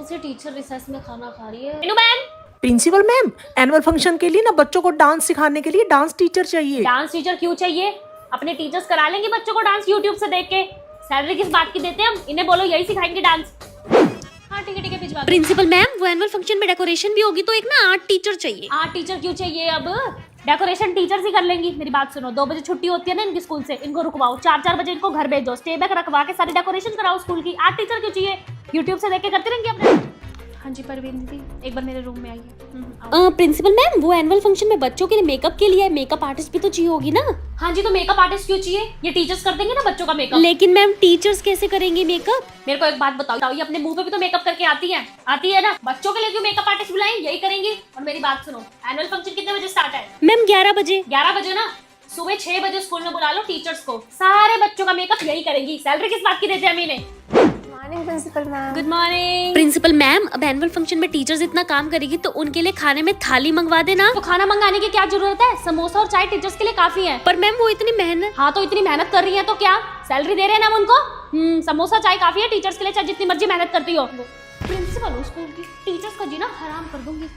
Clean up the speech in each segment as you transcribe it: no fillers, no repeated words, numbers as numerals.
कौन सी teacher recess में खाना खा रही है? Meenu ma'am, principal ma'am, annual function के लिए ना बच्चों को डांस सिखाने के लिए डांस टीचर चाहिए। डांस टीचर क्यों चाहिए? अपने टीचर्स करा लेंगे बच्चों को डांस यूट्यूब से देख के। सैलरी किस बात की देते हैं हम? इन्हें बोलो यही सिखाएंगे डांस। हाँ ठीक है भिजवा दो। प्रिंसिपल मैम, वो एनुअल फंक्शन में डेकोरेशन भी होगी तो एक ना आर्ट टीचर चाहिए। आर्ट टीचर क्यों चाहिए? अब डेकोरेशन टीचर ही कर लेंगी। मेरी बात सुनो, 2 बजे छुट्टी होती है ना इनकी स्कूल से, इनको रुकवाओ, 4 बजे इनको घर भेजो, स्टे बैक रखवा के सारी डेकोरेशन कराओ स्कूल की। आर्ट टीचर क्यों चाहिए? यूट्यूब से देख के करते रहेंगे अपने। हाँ जी परवीन दीदी, एक बार मेरे रूम में आइए। प्रिंसिपल मैम, वो एनुअल फंक्शन में बच्चों के लिए मेकअप के लिए मेकअप आर्टिस्ट भी तो चाहिए होगी ना। हाँ जी, तो मेकअप आर्टिस्ट क्यों चाहिए? ये टीचर्स कर देंगे ना बच्चों का मेकअप। लेकिन मैम टीचर्स कैसे करेंगे मेकअप? मेरे को एक बात बताओ, ये अपने मुंह पे भी तो मेकअप करके आती है ना? बच्चों के लिए क्यों मेकअप आर्टिस्ट बुलाएं? यही करेंगी। और मेरी बात सुनो, एनुअल फंक्शन कितने बजे स्टार्ट है? मैम 11 बजे। 11 बजे ना? सुबह 6 बजे स्कूल में बुला लो टीचर्स को, सारे बच्चों का मेकअप यही करेंगी। सैलरी किस बात की देते हैं हम इन्हें? Morning principal ma'am. Good morning. Principal ma'am, अब एनुअल फंक्शन में टीचर्स इतना काम करेगी तो उनके लिए खाने में थाली मंगवा देना। तो खाना मंगाने की क्या जरूरत है? समोसा और चाय टीचर्स के लिए काफी है। पर मैम वो इतनी मेहनत। हाँ तो इतनी मेहनत कर रही है तो क्या सैलरी दे रहे हैं ना हम उनको? समोसा चाय काफी है टीचर्स के लिए, चाहे जितनी मर्जी मेहनत करती हो। प्रिंसिपल हूँ स्कूल की, टीचर्स का जीना हराम कर दूंगी।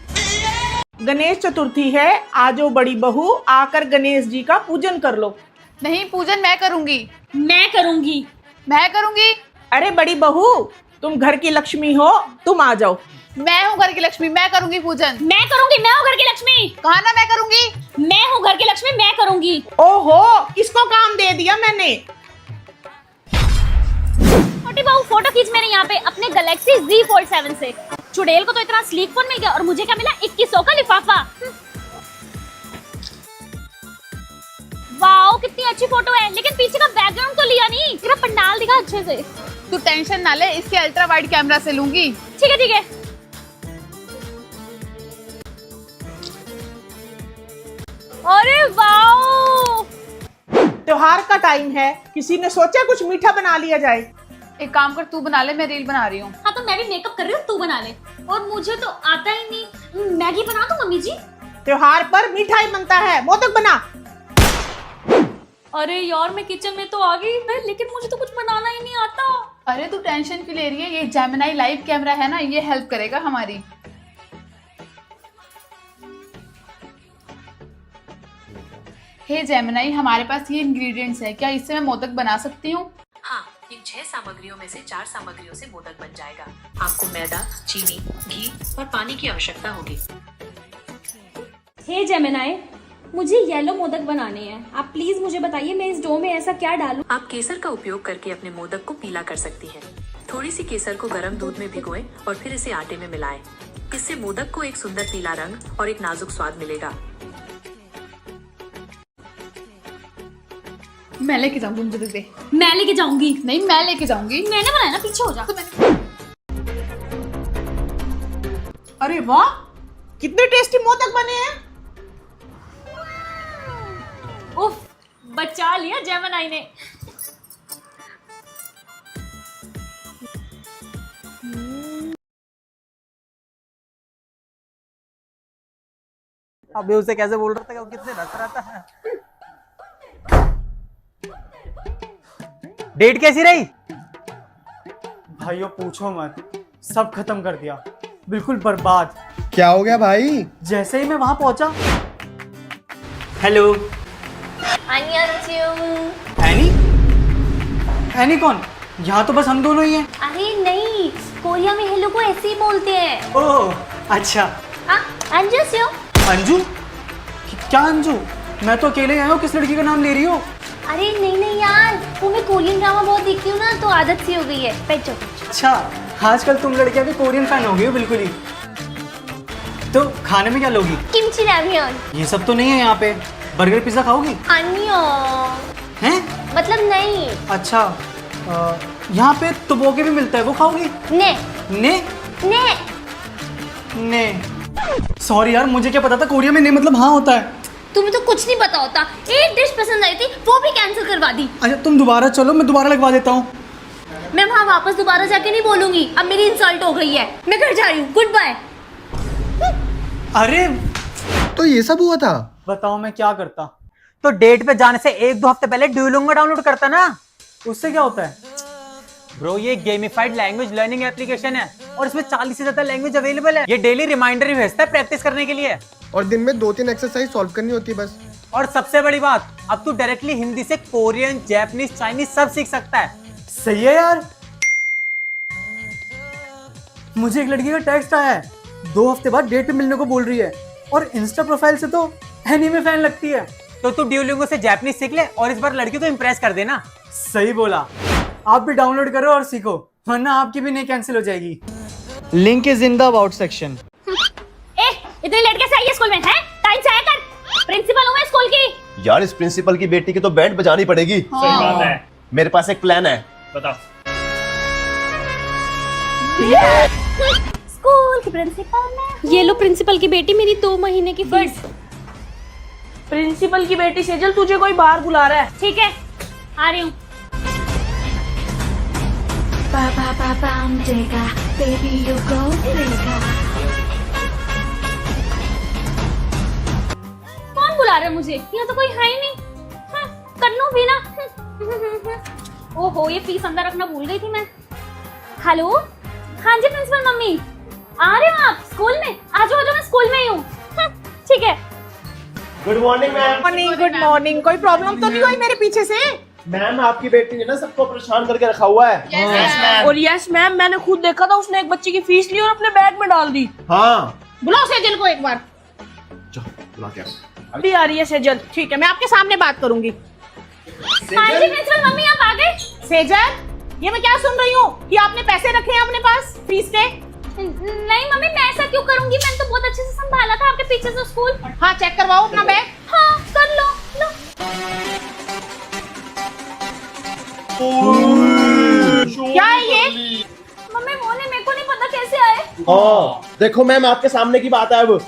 गणेश चतुर्थी है, आजो बड़ी बहू, आकर गणेश जी का पूजन कर लो। नहीं, पूजन मैं करूंगी। मैं करूंगी। मैं करूंगी। अरे बड़ी बहू, तुम घर की लक्ष्मी हो, तुम आ जाओ। मैं हूँ घर की लक्ष्मी, मैं करूंगी पूजन। मैं करूंगी, मैं हूँ घर की लक्ष्मी। कहा ना मैं करूंगी। मैं हूँ घर की लक्ष्मी, मैं करूंगी। ओहो, इसको काम दे दिया मैंने। छोटी बहू फोटो खींच मेरे यहाँ पे अपने गैलेक्सी Z Fold 7 से। चुड़ैल को तो इतना स्लीक फोन मिल गया और मुझे क्या मिला? 2100 का लिफाफा। वाओ कितनी अच्छी फोटो है, लेकिन पीछे का बैकग्राउंड तो लिया नहीं। तेरा पंडाल दिखा अच्छे से। तू टेंशन ना ले, इसके अल्ट्रा वाइड कैमरा से लूंगी। ठीक है ठीक है। अरे वाओ, त्योहार का टाइम है, किसी ने सोचा कुछ मीठा बना लिया जाए। एक काम कर, तू बना ले, मैं रील बना रही हूँ। हाँ तो मैं भी मेकअप कर रही हूँ, तू बना ले। और मुझे तो आता ही नहीं। मैगी बना दूं मम्मी जी? त्योहार पर मिठाई बनता है, मोदक बना। अरे यार मैं किचन में तो आ गई मैं, लेकिन मुझे तो कुछ बनाना ही नहीं आता। अरे तू टेंशन क्यों ले रही है? ये जेमिनी लाइव कैमरा है ना, ये हेल्प करेगा हमारी। हे जेमिनी, हमारे पास ये इंग्रेडिएंट्स है, क्या इससे मैं मोदक बना सकती हूँ? हाँ, इन 6 सामग्रियों में से 4 सामग्रियों से मोदक बन जाएगा। आपको मैदा, चीनी, घी और पानी की आवश्यकता होगी। हे जेमिनी, मुझे येलो मोदक बनाने हैं। आप प्लीज मुझे बताइए मैं इस डो में ऐसा क्या डालूं? आप केसर का उपयोग करके अपने मोदक को पीला कर सकती हैं। थोड़ी सी केसर को गर्म दूध में भिगोएं और फिर इसे आटे में मिलाएं। इससे मोदक को एक सुंदर पीला रंग और एक नाजुक स्वाद मिलेगा। मैं लेके जाऊंगी, मुझे दे। मैं लेके जाऊंगी। नहीं, मैं लेके जाऊंगी। मैंने बनाया ना, पीछे हो जा। अरे वाह, कितने टेस्टी मोदक बने हैं। उफ, बचा लिया जेमिनी ने। अबे उसे कैसे बोल रहा था कि वो कितने हंस रहा था। डेट कैसी रही? भाइयों पूछो मत, सब खत्म कर दिया, बिल्कुल बर्बाद। क्या हो गया भाई? जैसे ही मैं वहां पहुंचा। Hello any. एनी कौन? यहाँ तो बस हम दोनों ही हैं। अरे नहीं, कोरिया में हेलो को ऐसे ही बोलते हैं। ओह अच्छा। अंजू से हो? अंजू? क्या अंजू? मैं तो अकेले आया हूँ, किस लड़की का नाम ले रही हो? अरे नहीं यार, वो मैं कोरियन ड्रामा बहुत देखती हूँ ना, तो आदत सी हो गई है। बैठ जाओ। अच्छा, आजकल तुम लड़कियां भी कोरियन फैन हो गई हो बिल्कुल ही। तो खाने में क्या लोगी? Kimchi ramyeon. ये सब तो नहीं है यहाँ पे। बर्गर पिज्जा खाओगी? अन्यो हैं? मतलब नहीं। अच्छा, यहाँ पे तबोके भी मिलता है, वो खाओगी? ने ने ने ने सॉरी यार, मुझे क्या पता था कोरिया में ने मतलब हाँ होता है। तुम्हें तो कुछ नहीं पता होता। एक डिश पसंद आई थी, वो भी कैंसिल करवा दी। अच्छा तुम दोबारा चलो, मैं दोबारा लगवा देता हूँ। मैं वहाँ वापस दोबारा जाके नहीं बोलूंगी, अब मेरी इंसल्ट हो गई है। मैं घर जा रही हूँ, गुड बाय। अरे तो ये सब हुआ था? बताओ मैं क्या करता? तो डेट पे जाने से 1-2 हफ्ते पहले ड्यूलिंगो डाउनलोड करता ना। उससे क्या होता है? ब्रो ये गेमिफाइड लैंग्वेज लर्निंग एप्लीकेशन है और इसमें 40 से ज्यादा लैंग्वेज अवेलेबल है। ये डेली रिमाइंडर भी भेजता है प्रैक्टिस करने के लिए। और दिन में 2-3 एक्सरसाइज सॉल्व करनी होती है बस। और सबसे बड़ी बात, अब तू डायरेक्टली हिंदी से कोरियन, जापानीज, चाइनीज सब सीख सकता है। सही है यार। मुझे एक लड़की का टेक्स्ट आया है, 2 हफ्ते बाद डेट पे मिलने को बोल रही है और इंस्टा प्रोफाइल से तो एनीमे फैन लगती है। तो तू ड्यूलिंगो से जापानीज सीख ले और इस बार लड़की को इम्प्रेस कर देना। सही बोला। आप भी डाउनलोड करो और सीखो, वरना आपकी भी नहीं कैंसिल हो जाएगी। Link is in the about section. ए, इतनी लेट कैसे आई है स्कूल में? है टाइम से आया कर। प्रिंसिपल हूँ मैं स्कूल की। यार इस प्रिंसिपल की बेटी की तो बैंड बजानी पड़ेगी। सही बात है। मेरे पास एक प्लान है। स्कूल की प्रिंसिपल में ये लो प्रिंसिपल की बेटी, मेरी 2 महीने की फीस। प्रिंसिपल की बेटी सेजल, तुझे कोई बाहर बुला रहा है। ठीक है, आ रही हूँ। कौन बुला रहा है मुझे? यहाँ तो कोई है ही नहीं। कन्नू भी ना। ओहो, ये फीस अंदर रखना भूल गई थी मैं। हेलो, हाँ जी प्रिंसिपल मम्मी, आ रहे हो आप स्कूल में? आ जाओ, मैं स्कूल में ही हूँ। ठीक है। Good morning ma'am. Good morning. कोई प्रॉब्लम तो नहीं हुई मेरे पीछे से? मैम आपकी बेटी ने ना सबको परेशान करके रखा हुआ है। और यस मैम, मैंने खुद देखा था, उसने एक बच्चे की फीस ली और अपने बैग में डाल दी। हाँ बुलाओ सेजल को एक बार। बुला के अभी आ रही है सेजल। ठीक है, मैं आपके सामने बात करूंगी। हाँ जी प्रिंसिपल मम्मी, आप आ गए? सेजल, ये मैं क्या सुन रही हूँ कि आपने पैसे रखे हैं अपने पास फीस के? नहीं मम्मी, मैं ऐसा क्यों करूंगी? मैंने तो बहुत अच्छे से संभाला था आपके पीछे से स्कूल। हाँ, चेक करवाओ अपना बैग। हाँ, कर लो। क्या है ये? मम्मी वो नहीं, मेरे को नहीं पता कैसे आए। हाँ देखो मैम आपके सामने की बात है अब।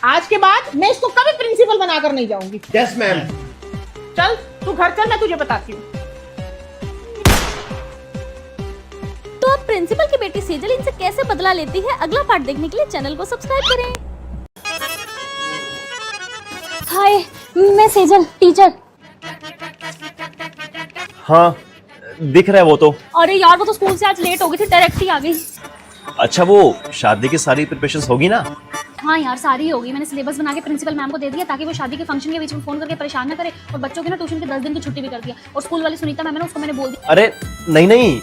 आज के बाद मैं इसको कभी प्रिंसिपल बनाकर नहीं जाऊंगी। Yes ma'am. चल तू घर चल, मैं तुझे बताती हूँ। तो अब प्रिंसिपल की बेटी सेजल इनसे कैसे बदला लेती है, अगला पार्ट देखने के लिए चैनल को सब्सक्राइब करें। हाय, मैं सेजल, टीचर। हाँ दिख रहा है वो तो। अरे यार, वो तो स्कूल से आज लेट हो गई थी, डायरेक्ट ही आ गई। अच्छा वो शादी की सारी प्रिपरेशंस होगी ना? हाँ यार, सारी होगी। मैंने सिलेबस बना के प्रिंसिपल मैम को दे दिया ताकि वो शादी के फंक्शन के बीच में फोन करके परेशान ना करे, और बच्चों की ना ट्यूशन के 10 दिन की छुट्टी भी कर दिया। और स्कूल वाली सुनीता मैम है ना, उसको मैंने बोल दिया। अरे नहीं,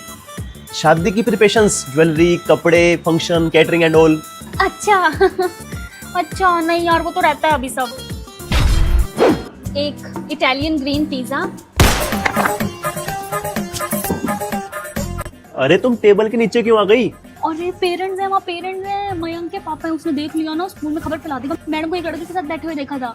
शादी की प्रिपरेशंस, ज्वेलरी, कपड़े, फंक्शन, कैटरिंग एंड ऑल। अच्छा अच्छा, नहीं यार वो तो रहता है अभी सब। एक इटालियन ग्रीन पिज्जा। अरे तुम टेबल के नीचे क्यों आ गई? अरे पेरेंट्स हैं वहाँ, पेरेंट्स हैं। मयंक के पापा है, उसने देख लिया ना, स्कूल में खबर फैला दी। मैडम को एक लड़के के साथ बैठे हुए देखा था।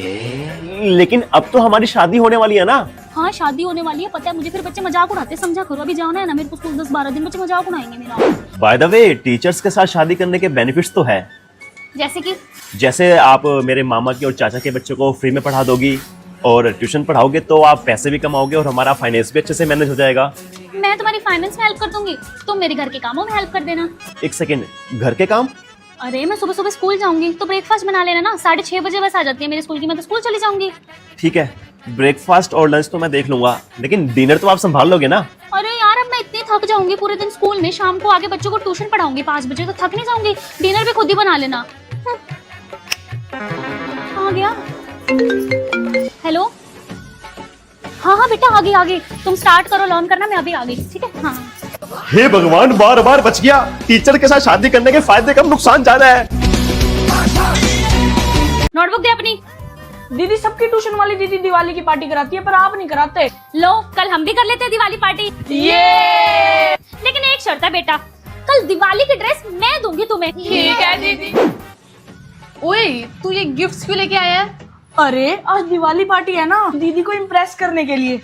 लेकिन अब तो हमारी शादी होने वाली है ना। हाँ शादी होने वाली है, पता है मुझे। फिर बच्चे मजाक उड़ाते, समझा करो। अभी जाना है ना मेरे को स्कूल 10-12 दिन, बच्चे मजाक उड़ाएंगे मेरा। बाय द वे टीचर्स के साथ शादी करने के बेनिफिट्स तो है। जैसे आप मेरे मामा के और चाचा के बच्चों को फ्री में पढ़ा दोगी, और ट्यूशन पढ़ाओगे तो आप पैसे भी कमाओगे और हमारा फाइनेंस भी अच्छे से मैनेज हो जाएगा। मैं तुम्हारी फाइनेंस में हेल्प कर दूंगी, तुम मेरे घर के कामों में हेल्प कर देना। एक सेकेंड, घर के काम? अरे मैं सुबह सुबह स्कूल जाऊंगी तो ब्रेकफास्ट बना लेना ना। 6:30 बजे बस आ जाती है मेरे स्कूल की, मैं तो स्कूल चली जाऊंगी। ठीक है, ब्रेकफास्ट और लंच तो मैं देख लूंगा, लेकिन डिनर तो आप संभाल लोगे ना? अरे यार, अब मैं इतनी थक जाऊंगी पूरे दिन स्कूल में, शाम को आगे बच्चों को ट्यूशन पढ़ाऊंगी 5 बजे, तो थक नहीं जाऊंगी? डिनर भी खुद ही बना लेना। आ गया। हेलो, हाँ बेटा, आ गई। तुम स्टार्ट करो लर्न करना, मैं अभी आ गई। ठीक है। हाँ। हे भगवान, बार बच गया। टीचर के साथ शादी करने के फायदे कम, नुकसान ज्यादा है। नोटबुक दे अपनी। दीदी, सबकी ट्यूशन वाली दीदी दिवाली की पार्टी कराती है, पर आप नहीं कराते। लो, कल हम भी कर लेते हैं दिवाली पार्टी। ये लेकिन एक शर्त है बेटा, कल दिवाली की ड्रेस मैं दूंगी तुम्हें। ठीक है दीदी। ओए, तू ये गिफ्ट्स क्यों लेके आया है? अरे आज दिवाली पार्टी है ना, दीदी को इम्प्रेस करने के लिए।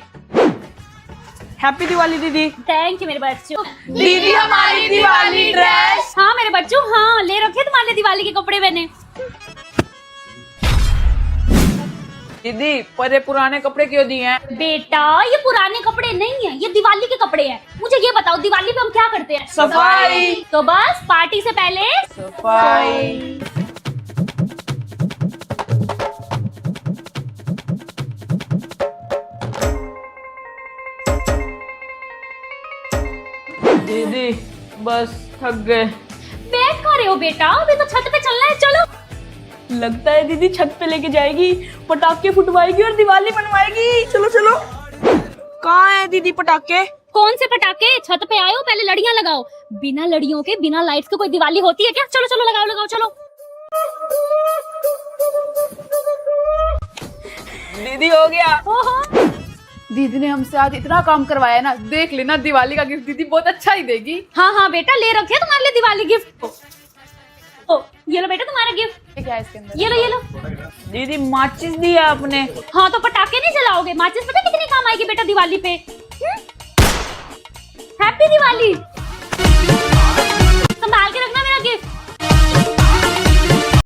हैप्पी दिवाली दीदी। थैंक यू मेरे बच्चों। दीदी, हमारी दिवाली ड्रेस। हाँ मेरे बच्चों, हाँ ले रखे तुम्हारे दिवाली के कपड़े मैंने। दीदी, पर ये पुराने कपड़े क्यों दिए हैं? बेटा, ये पुराने कपड़े नहीं है, ये दिवाली के कपड़े हैं। मुझे ये बताओ, दिवाली पे हम क्या करते हैं? सफाई। तो बस पार्टी से पहले सफाई। बस थक गए। बैठ कहाँ रहे हो बेटा, अभी तो छत पे चलना है, चलो। लगता है दीदी छत पे लेके जाएगी, पटाखे फुटवाएगी और दिवाली मनवाएगी। चलो चलो। कहाँ है दीदी पटाखे? कौन से पटाखे? छत पे आए हो, पहले लड़ियां लगाओ। बिना लड़ियों के, बिना लाइट्स के कोई दिवाली होती है क्या? चलो चलो लगाओ लगाओ चलो। दीदी हो गया। ओहो, दीदी ने हमसे आज इतना काम करवाया ना, देख लेना दिवाली का गिफ्ट दीदी बहुत अच्छा ही देगी। हाँ हाँ बेटा, ले रखे तुम्हारे लिए दिवाली गिफ्ट। ओ, ये लो बेटा तुम्हारा गिफ्ट। क्या है इसके अंदर? ये लो ये लो। दीदी माचिस दिया आपने। हाँ तो पटाखे नहीं जलाओगे, माचिस पता कितनी काम आएगी बेटा दिवाली पे। हैप्पी दिवाली। संभाल के रखना मेरा गिफ्ट।